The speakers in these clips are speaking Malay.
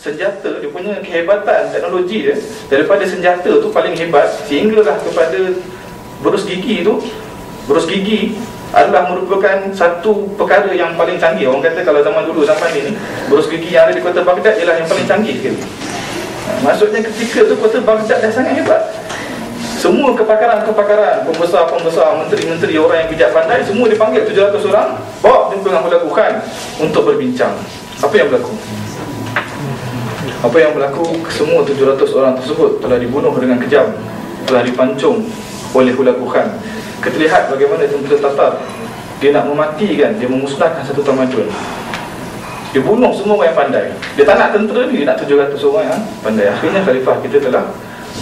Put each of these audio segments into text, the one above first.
senjata, dia punya kehebatan teknologi dia daripada senjata tu paling hebat, sehinggalah kepada berus gigi tu. Berus gigi adalah merupakan satu perkara yang paling canggih. Orang kata kalau zaman dulu, zaman ni, berus gigi yang ada di kota Baghdad ialah yang paling canggih sekali. Maksudnya ketika tu kota Baghdad dah sangat hebat. Semua kepakaran-kepakaran, pembesar-pembesar, menteri-menteri, orang yang bijak pandai, semua dipanggil 700 orang, bawa jumpa dengan Hulagu Khan untuk berbincang. Apa yang berlaku? Apa yang berlaku? Semua 700 orang tersebut telah dibunuh dengan kejam, telah dipancung oleh Hulagu Khan. Kita lihat bagaimana tentera Tatar, dia nak mematikan, dia memusnahkan satu tamadun. Dia bunuh semua orang yang pandai. Dia tak nak tentera ni, dia nak 700 orang yang pandai. Akhirnya khalifah kita telah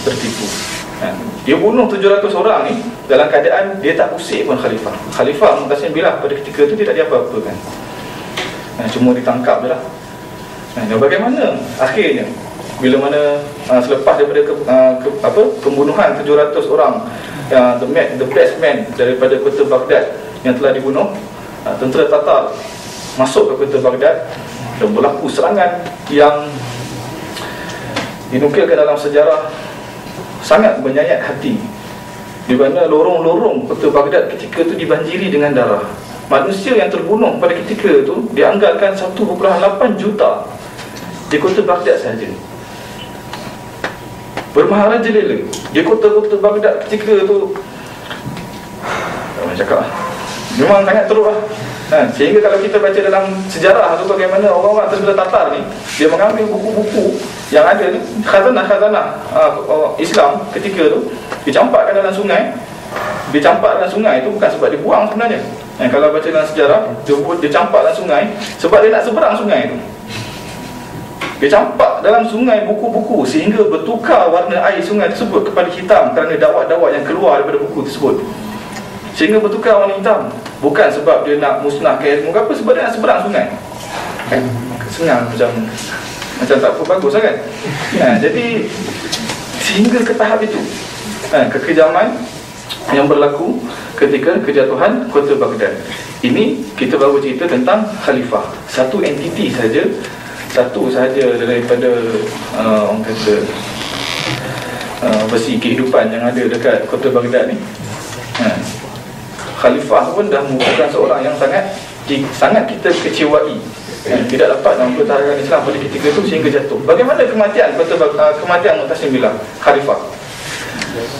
tertipu. Dia bunuh 700 orang ni dalam keadaan dia tak usik pun khalifah. Khalifah Mu'tasim Billah pada ketika itu tidak ada apa-apa kan. Cuma ditangkap je lah. Dan bagaimana akhirnya bila mana selepas daripada pembunuhan 700 orang, the best man daripada kota Baghdad yang telah dibunuh, tentera Tatar masuk ke kota Baghdad dan berlaku serangan yang dinukilkan dalam sejarah sangat menyayat hati, di mana lorong-lorong kota Baghdad ketika itu dibanjiri dengan darah. Manusia yang terbunuh pada ketika itu dianggarkan 1.8 juta di kota Baghdad sahaja. Bermaharajalela di kota-kota Baghdad ketika itu, orang cakap memang sangat teruk lah. Sehingga kalau kita baca dalam sejarah tu bagaimana orang-orang tentera Tatar ni, dia mengambil buku-buku yang ada ni, khazanah-khazanah Islam ketika tu, dicampakkan dalam sungai. Dicampak dalam sungai tu bukan sebab dibuang sebenarnya. Kalau baca dalam sejarah, dia campak dalam sungai sebab dia nak seberang sungai tu. Dia campak dalam sungai buku-buku sehingga bertukar warna air sungai tersebut kepada hitam kerana dawat-dawat yang keluar daripada buku tersebut. Sehingga bertukar warna hitam. Bukan sebab dia nak musnahkan ilmu ke apa, sebab dia nak seberang sungai. Senang macam tak apa bagus lah kan. Jadi sehingga ke tahap itu, kekejaman yang berlaku ketika kejatuhan kota Baghdad. Ini kita baru cerita tentang khalifah, satu entiti saja, satu sahaja daripada orang kata besi kehidupan yang ada dekat kota Baghdad ni. Khalifah pun dah merupakan seorang yang sangat kita kecewai, tidak dapat mempertahankan Islam pada ketika itu sehingga jatuh. Bagaimana kematian Mu'tasim Billah Khalifah?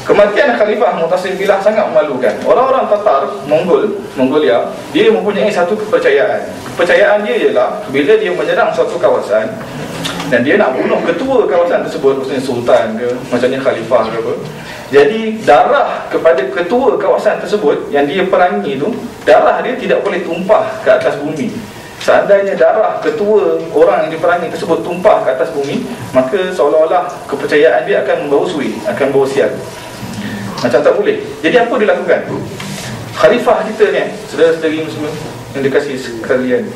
Kematian Khalifah Mu'tasim Billah sangat memalukan. Orang-orang Tatar, Mongolia, dia mempunyai satu kepercayaan. Kepercayaan dia ialah bila dia menyerang suatu kawasan dan dia nak bunuh ketua kawasan tersebut, maksudnya sultan ke, macamnya khalifah ke apa, jadi darah kepada ketua kawasan tersebut yang dia perangi itu, darah dia tidak boleh tumpah ke atas bumi. Seandainya darah ketua orang yang diperangi tersebut tumpah ke atas bumi, maka seolah-olah kepercayaan dia akan membawa sui, akan membawa sial. Macam tak boleh. Jadi apa dilakukan? Khalifah kita ni, saudara-saudari semua yang dikasihi sekalian,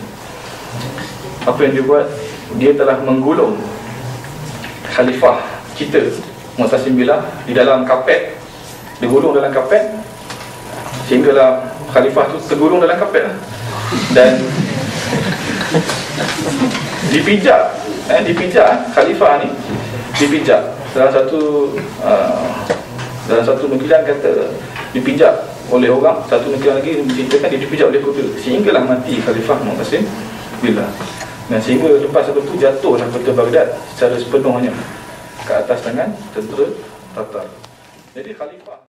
apa yang dia buat? Dia telah menggulung khalifah kita Mu'tasim Billah di dalam kapet. Dia gulung dalam kapet sehinggalah khalifah tu tergulung dalam kapet lah. Dan dipijak khalifah ni dipijak. Dalam satu nukilan kata dipijak oleh orang, satu nukilan lagi menceritakan dia dipijak oleh kuda sehinggalah mati khalifah Mu'tasim Billah. Dan sehingga lepas itu jatuhlah kota Baghdad secara sepenuhnya ke atas tangan tentera Tatar. Jadi khalifah